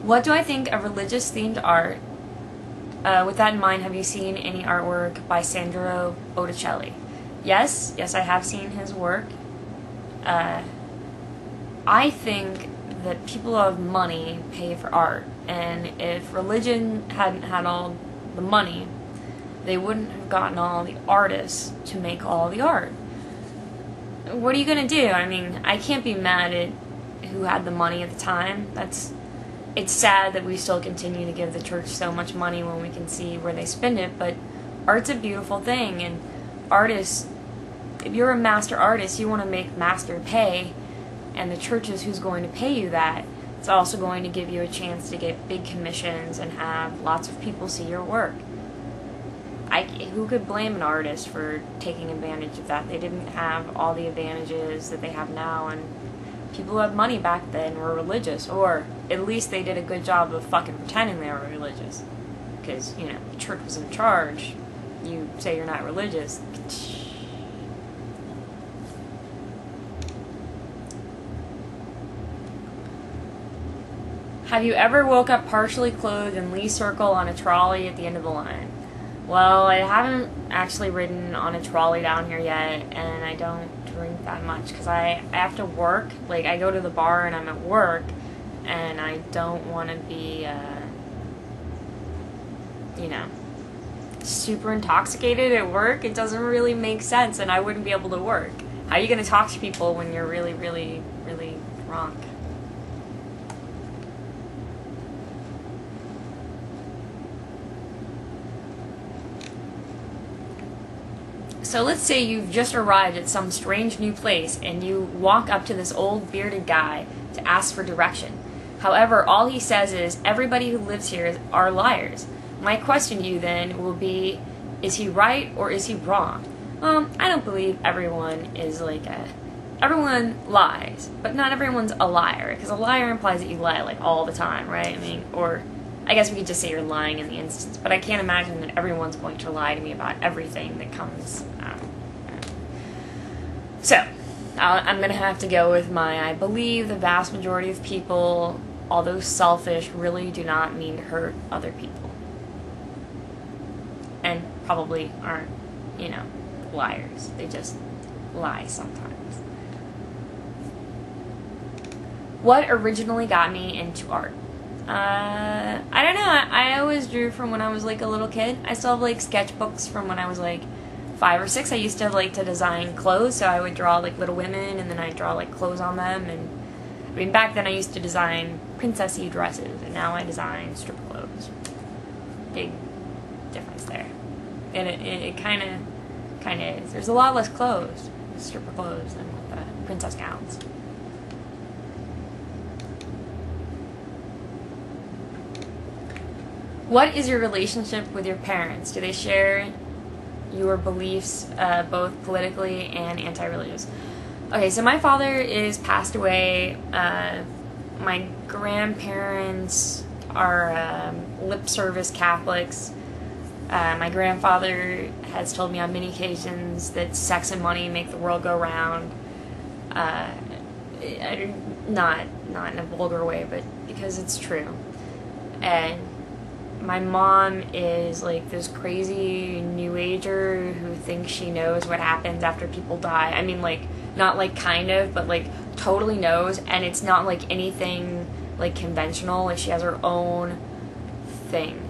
What do I think of religious-themed art? With that in mind, have you seen any artwork by Sandro Botticelli? Yes, I have seen his work. I think that people who have money pay for art, and if religion hadn't had all the money, they wouldn't have gotten all the artists to make all the art. What are you gonna do? I mean, I can't be mad at who had the money at the time. It's sad that we still continue to give the church so much money when we can see where they spend it, but art's a beautiful thing, and artists, if you're a master artist, you want to make master pay, and the church is who's going to pay you that. It's also going to give you a chance to get big commissions and have lots of people see your work. Who could blame an artist for taking advantage of that? They didn't have all the advantages that they have now, and people who had money back then were religious, or at least they did a good job of fucking pretending they were religious. Because, you know, the church was in charge. You say you're not religious. Have you ever woke up partially clothed in Lee Circle on a trolley at the end of the line? Well, I haven't actually ridden on a trolley down here yet, and I don't drink that much because I have to work. Like, I go to the bar and I'm at work, and I don't want to be, you know, super intoxicated at work. It doesn't really make sense, and I wouldn't be able to work. How are you going to talk to people when you're really, really, really drunk? So let's say you've just arrived at some strange new place and you walk up to this old bearded guy to ask for direction. However, all he says is, everybody who lives here are liars. My question to you then will be, is he right or is he wrong? Well, I don't believe everyone is everyone lies, but not everyone's a liar, because a liar implies that you lie like all the time, right? I mean, or I guess we could just say you're lying in the instance, but I can't imagine that everyone's going to lie to me about everything that comes out. So, I'm going to have to go with I believe the vast majority of people, although selfish, really do not mean to hurt other people. And probably aren't, you know, liars. They just lie sometimes. What originally got me into art? I don't know. I always drew from when I was like a little kid. I still have like sketchbooks from when I was like 5 or 6. I used to like to design clothes, so I would draw like Little Women, and then I'd draw like clothes on them. And I mean, back then I used to design princessy dresses, and now I design stripper clothes. Big difference there. And it kind of is. There's a lot less clothes, stripper clothes, than with the princess gowns. What is your relationship with your parents? Do they share your beliefs, both politically and anti-religious? Okay, so my father is passed away. My grandparents are lip service Catholics. My grandfather has told me on many occasions that sex and money make the world go round. Not in a vulgar way, but because it's true. And my mom is like this crazy new ager who thinks she knows what happens after people die. I mean, like, not like kind of, but like totally knows, and it's not like anything like conventional. Like, she has her own thing.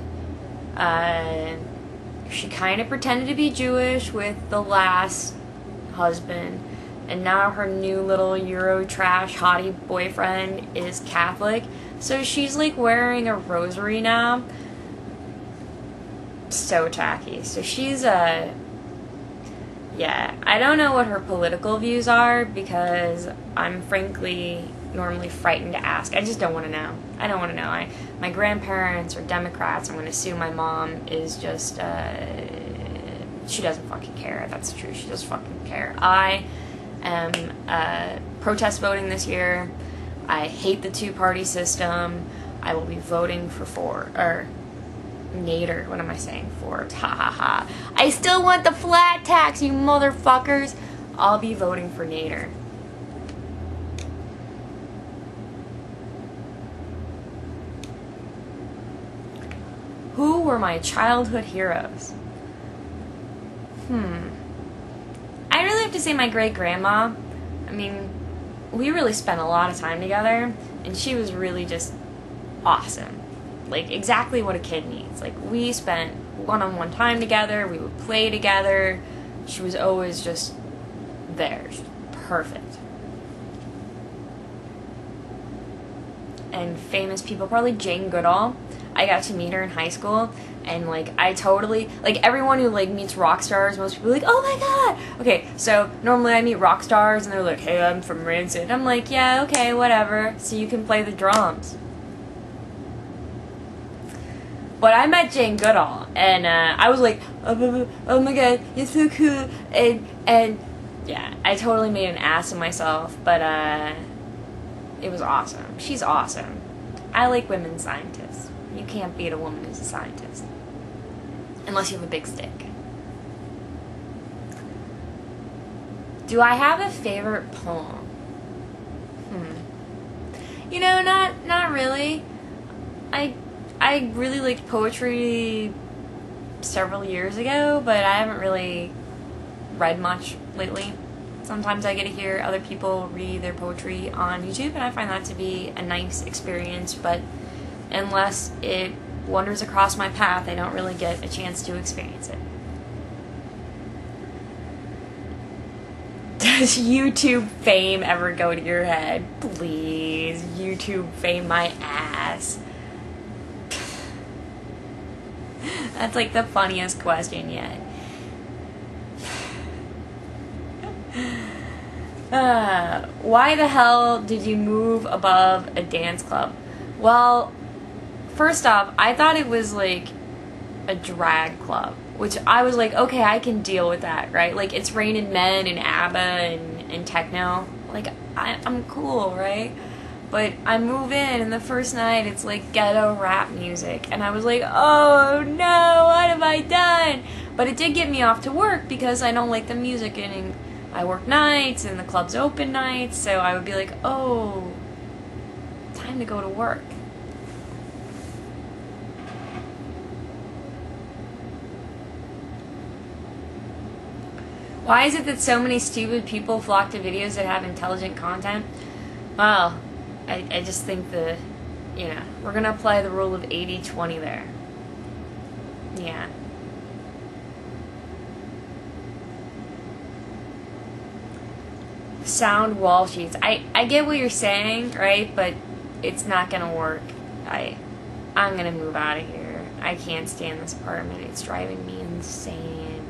She kind of pretended to be Jewish with the last husband, and now her new little Euro trash hottie boyfriend is Catholic, so she's like wearing a rosary now. So tacky. So she's yeah, I don't know what her political views are, because I'm frankly normally frightened to ask. I just don't want to know. I don't want to know. My grandparents are Democrats. I'm going to assume my mom is just she doesn't fucking care. That's true. She doesn't fucking care. I am protest voting this year. I hate the two-party system. I will be voting for Nader. What am I saying? Ford. Ha ha ha. I still want the flat tax, you motherfuckers. I'll be voting for Nader. were my childhood heroes? I really have to say my great-grandma. I mean, we really spent a lot of time together, and she was really just awesome. Like, exactly what a kid needs. Like, we spent one-on-one time together, we would play together. She was always just there. She's perfect. And famous people, probably Jane Goodall. I got to meet her in high school, and like I totally, like everyone who like meets rock stars, most people are like, oh my god. Okay, so normally I meet rock stars and they're like, hey, I'm from Rancid. I'm like, yeah, okay, whatever. So you can play the drums. But I met Jane Goodall, and I was like, oh my god, you're so cool, and yeah, I totally made an ass of myself, but it was awesome. She's awesome. I like women scientists. You can't beat a woman who's a scientist. Unless you have a big stick. Do I have a favorite poem? You know, not really. I really liked poetry several years ago, but I haven't really read much lately. Sometimes I get to hear other people read their poetry on YouTube, and I find that to be a nice experience, but unless it wanders across my path, I don't really get a chance to experience it. Does YouTube fame ever go to your head? Please, YouTube fame my ass. That's like the funniest question yet. Why the hell did you move above a dance club? Well, first off, I thought it was like a drag club, which I was like, okay, I can deal with that, right? Like, it's Raining Men and ABBA and techno. Like, I'm cool, right? But I move in, and the first night, it's like ghetto rap music. And I was like, oh no, what have I done? But it did get me off to work because I don't like the music, and I work nights, and the club's open nights, so I would be like, oh, time to go to work. Why is it that so many stupid people flock to videos that have intelligent content? Well, I just think we're going to apply the rule of 80-20 there. Yeah. Sound wall sheets. I get what you're saying, right? But it's not going to work. I'm going to move out of here. I can't stand this apartment. It's driving me insane.